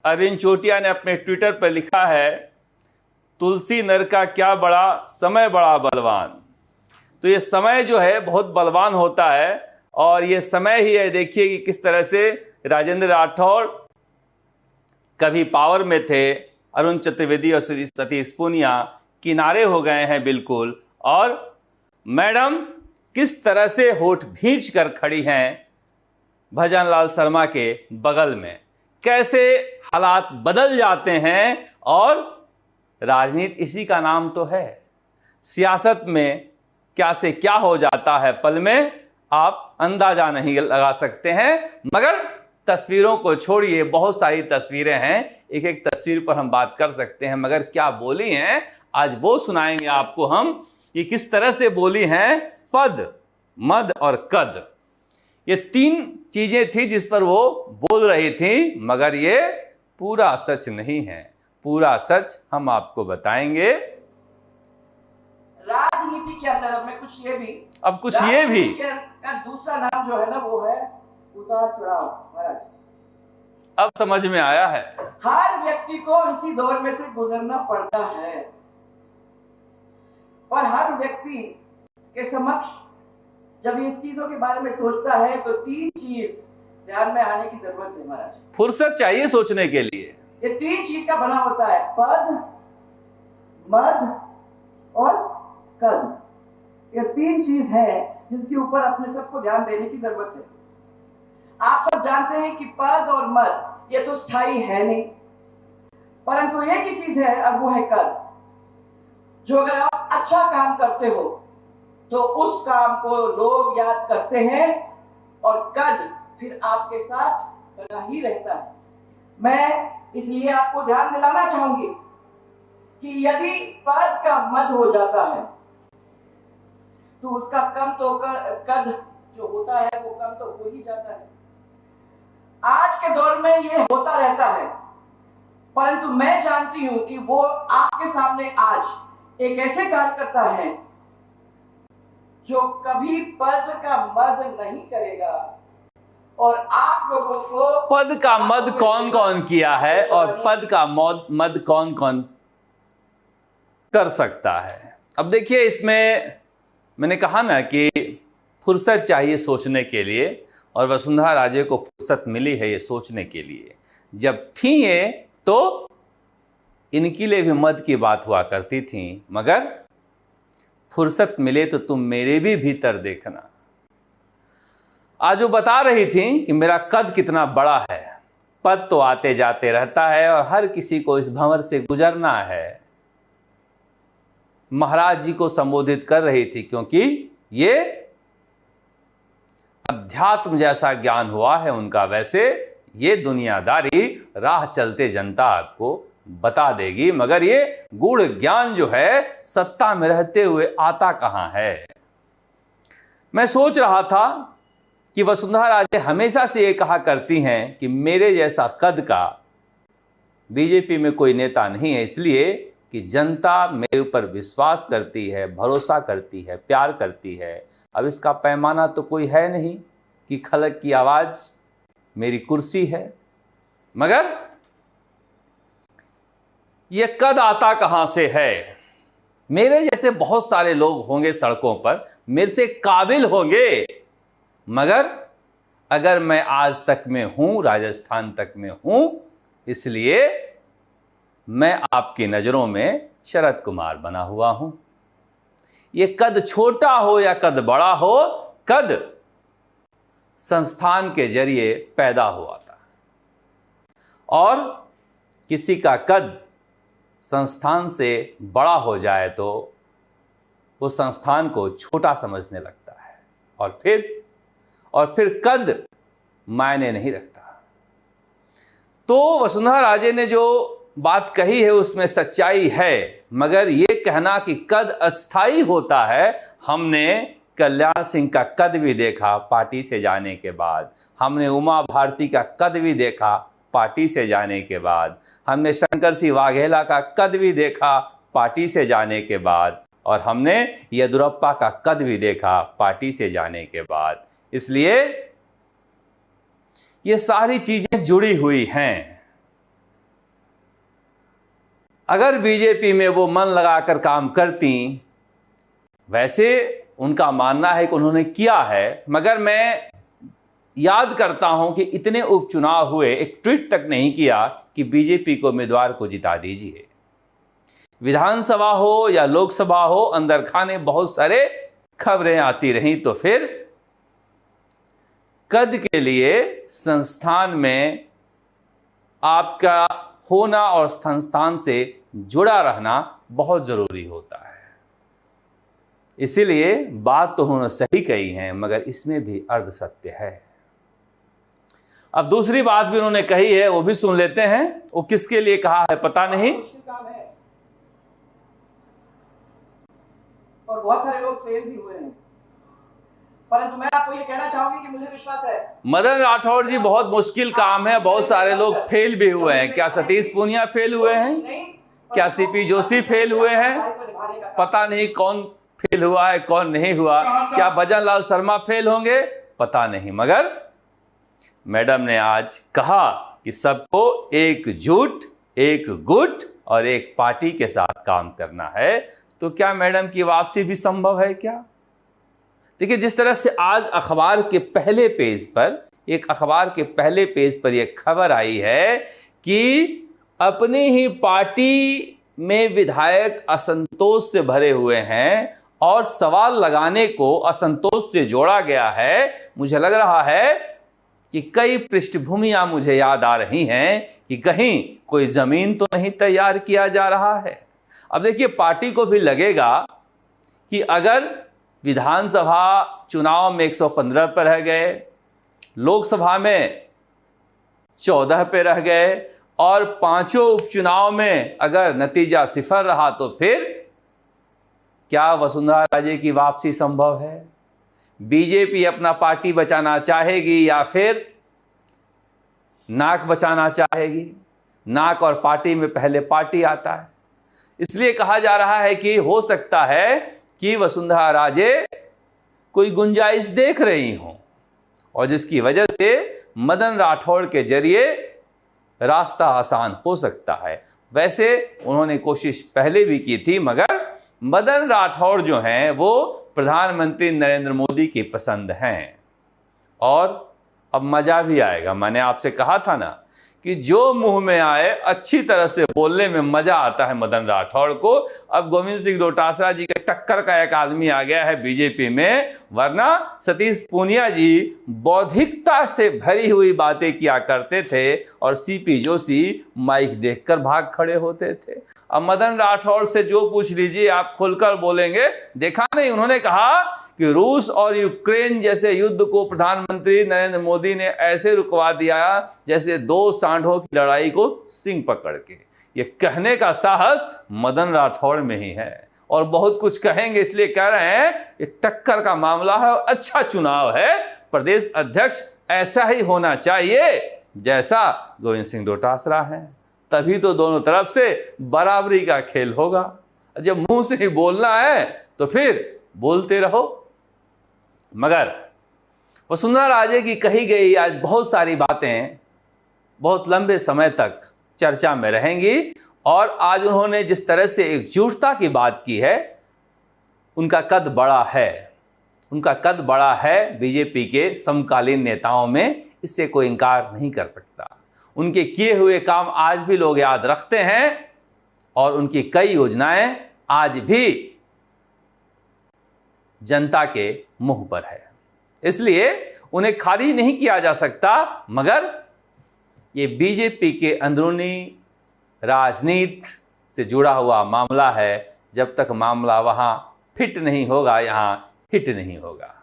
अरविंद चोटिया ने अपने ट्विटर पर लिखा है, तुलसी नर का क्या बड़ा, समय बड़ा बलवान। तो ये समय जो है बहुत बलवान होता है और ये समय ही है। देखिए कि किस तरह से राजेंद्र राठौड़ कभी पावर में थे, अरुण चतुर्वेदी और सतीश पूनिया किनारे हो गए हैं बिल्कुल, और मैडम किस तरह से होठ भींच कर खड़ी हैं भजनलाल शर्मा के बगल में। कैसे हालात बदल जाते हैं और राजनीति इसी का नाम तो है। सियासत में क्या से क्या हो जाता है पल में, आप अंदाजा नहीं लगा सकते हैं। मगर तस्वीरों को छोड़िए, बहुत सारी तस्वीरें हैं, एक एक तस्वीर पर हम बात कर सकते हैं, मगर क्या बोली हैं आज वो सुनाएंगे आपको हम कि किस तरह से बोली हैं पद, मद और कद। ये तीन चीजें थी जिस पर वो बोल रही थी, मगर ये पूरा सच नहीं है। पूरा सच हम आपको बताएंगे। राजनीति के अंदर अब कुछ ये भी का दूसरा नाम जो है ना वो है उतार चढ़ाव। महाराज अब समझ में आया है। हर व्यक्ति को इसी दौर में से गुजरना पड़ता है, पर हर व्यक्ति के समक्ष जब इस चीजों के बारे में सोचता है तो तीन चीज ध्यान में आने की जरूरत है। महाराज फुर्सत चाहिए सोचने के लिए। ये तीन चीज का बना होता है, पद, मद और कद। ये तीन चीज है जिसके ऊपर अपने सबको ध्यान देने की जरूरत है। आप सब जानते हैं कि पद और मद ये तो स्थायी है नहीं, परंतु एक ही चीज है और वो है कद। जो अगर आप अच्छा काम करते हो तो उस काम को लोग याद करते हैं और कद फिर आपके साथ बना ही रहता है। मैं इसलिए आपको ध्यान दिलाना चाहूंगी कि यदि पद का मद हो जाता है तो उसका कम तो कद जो होता है वो कम तो हो ही जाता है। आज के दौर में ये होता रहता है, परंतु मैं जानती हूं कि वो आपके सामने आज एक ऐसे कार्यकर्ता है जो कभी पद का मद नहीं करेगा। और आप लोगों को पद का मद कौन कौन किया है और पद का मद कौन कौन कर सकता है। अब देखिए, इसमें मैंने कहा ना कि फुर्सत चाहिए सोचने के लिए, और वसुंधरा राजे को फुर्सत मिली है ये सोचने के लिए। जब थी ये तो इनके लिए भी मद की बात हुआ करती थी, मगर फुर्सत मिले तो तुम मेरे भी भीतर देखना। आज वो बता रही थी कि मेरा कद कितना बड़ा है, पद तो आते जाते रहता है और हर किसी को इस भंवर से गुजरना है। महाराज जी को संबोधित कर रही थी, क्योंकि ये अध्यात्म जैसा ज्ञान हुआ है उनका। वैसे ये दुनियादारी राह चलते जनता आपको बता देगी, मगर ये गूढ़ ज्ञान जो है सत्ता में रहते हुए आता कहां है। मैं सोच रहा था कि वसुंधरा राजे हमेशा से ये कहा करती हैं कि मेरे जैसा कद का बीजेपी में कोई नेता नहीं है, इसलिए कि जनता मेरे ऊपर विश्वास करती है, भरोसा करती है, प्यार करती है। अब इसका पैमाना तो कोई है नहीं कि खलक की आवाज़ मेरी कुर्सी है, मगर ये कद आता कहाँ से है। मेरे जैसे बहुत सारे लोग होंगे सड़कों पर, मेरे से काबिल होंगे, मगर अगर मैं आज तक में हूँ, राजस्थान तक में हूँ, इसलिए मैं आपकी नज़रों में शरद कुमार बना हुआ हूँ। ये कद छोटा हो या कद बड़ा हो, कद संस्थान के जरिए पैदा हुआ था, और किसी का कद संस्थान से बड़ा हो जाए तो वो संस्थान को छोटा समझने लगता है, और फिर कद मायने नहीं रखता। तो वसुंधरा राजे ने जो बात कही है उसमें सच्चाई है, मगर ये कहना कि कद अस्थाई होता है, हमने कल्याण सिंह का कद भी देखा पार्टी से जाने के बाद, हमने उमा भारती का कद भी देखा पार्टी से जाने के बाद, हमने शंकर सिंह वाघेला का कद भी देखा पार्टी से जाने के बाद, और हमने येदुरप्पा का कद भी देखा पार्टी से जाने के बाद। इसलिए ये सारी चीजें जुड़ी हुई हैं। अगर बीजेपी में वो मन लगाकर काम करती, वैसे उनका मानना है कि उन्होंने किया है, मगर मैं याद करता हूं कि इतने उपचुनाव हुए, एक ट्वीट तक नहीं किया कि बीजेपी को उम्मीदवार को जिता दीजिए। विधानसभा हो या लोकसभा हो, अंदर खाने बहुत सारे खबरें आती रहीं, तो फिर कद के लिए संस्थान में आपका होना और संस्थान से जुड़ा रहना बहुत जरूरी होता है। इसीलिए बात तो उन्होंने सही कही है, मगर इसमें भी अर्ध सत्य है। अब दूसरी बात भी उन्होंने कही है, वो भी सुन लेते हैं। वो किसके लिए कहा है पता नहीं, और बहुत सारे लोग फेल भी हुए हैं, परंतु मैं आपको ये कहना चाहूंगी कि मुझे विश्वास है मदन राठौड़ जी, बहुत मुश्किल काम है, बहुत सारे लोग फेल भी हुए हैं। क्या सतीश पूनिया फेल हुए हैं? क्या सीपी जोशी फेल हुए हैं? पता नहीं कौन फेल हुआ है, कौन नहीं हुआ। क्या भजन लाल शर्मा फेल होंगे? पता नहीं। मगर मैडम ने आज कहा कि सबको एकजुट, एक गुट और एक पार्टी के साथ काम करना है। तो क्या मैडम की वापसी भी संभव है क्या? देखिए, जिस तरह से आज अखबार के पहले पेज पर, एक अखबार के पहले पेज पर यह खबर आई है कि अपनी ही पार्टी में विधायक असंतोष से भरे हुए हैं और सवाल लगाने को असंतोष से जोड़ा गया है। मुझे लग रहा है कि कई पृष्ठभूमियां मुझे याद आ रही हैं कि कहीं कोई जमीन तो नहीं तैयार किया जा रहा है। अब देखिए, पार्टी को भी लगेगा कि अगर विधानसभा चुनाव में 115 पर रह गए, लोकसभा में 14 पे रह गए और पांचों उपचुनाव में अगर नतीजा सिफर रहा, तो फिर क्या वसुंधरा राजे की वापसी संभव है? बीजेपी अपना पार्टी बचाना चाहेगी या फिर नाक बचाना चाहेगी? नाक और पार्टी में पहले पार्टी आता है। इसलिए कहा जा रहा है कि हो सकता है कि वसुंधरा राजे कोई गुंजाइश देख रही हों और जिसकी वजह से मदन राठौड़ के जरिए रास्ता आसान हो सकता है। वैसे उन्होंने कोशिश पहले भी की थी, मगर मदन राठौड़ जो हैं वो प्रधानमंत्री नरेंद्र मोदी की पसंद हैं। और अब मज़ा भी आएगा। मैंने आपसे कहा था ना कि जो मुंह में आए अच्छी तरह से बोलने में मजा आता है मदन राठौड़ को। अब गोविंद सिंह डोटासरा जी के टक्कर का एक आदमी आ गया है बीजेपी में, वरना सतीश पूनिया जी बौद्धिकता से भरी हुई बातें किया करते थे और सीपी जोशी माइक देखकर भाग खड़े होते थे। अब मदन राठौड़ से जो पूछ लीजिए आप खुलकर बोलेंगे। देखा नहीं, उन्होंने कहा कि रूस और यूक्रेन जैसे युद्ध को प्रधानमंत्री नरेंद्र मोदी ने ऐसे रुकवा दिया जैसे दो सांडों की लड़ाई को सींग पकड़ के। ये कहने का साहस मदन राठौड़ में ही है और बहुत कुछ कहेंगे, इसलिए कह रहे हैं ये टक्कर का मामला है और अच्छा चुनाव है। प्रदेश अध्यक्ष ऐसा ही होना चाहिए जैसा गोविंद सिंह डोटासरा है, तभी तो दोनों तरफ से बराबरी का खेल होगा। जब मुंह से ही बोलना है तो फिर बोलते रहो। मगर वसुंधरा राजे की कही गई आज बहुत सारी बातें बहुत लंबे समय तक चर्चा में रहेंगी और आज उन्होंने जिस तरह से एकजुटता की बात की है, उनका कद बड़ा है। उनका कद बड़ा है बीजेपी के समकालीन नेताओं में, इससे कोई इनकार नहीं कर सकता। उनके किए हुए काम आज भी लोग याद रखते हैं और उनकी कई योजनाएं आज भी जनता के मुंह पर है, इसलिए उन्हें खारिज नहीं किया जा सकता। मगर ये बीजेपी के अंदरूनी राजनीति से जुड़ा हुआ मामला है। जब तक मामला वहां फिट नहीं होगा, यहां हिट नहीं होगा।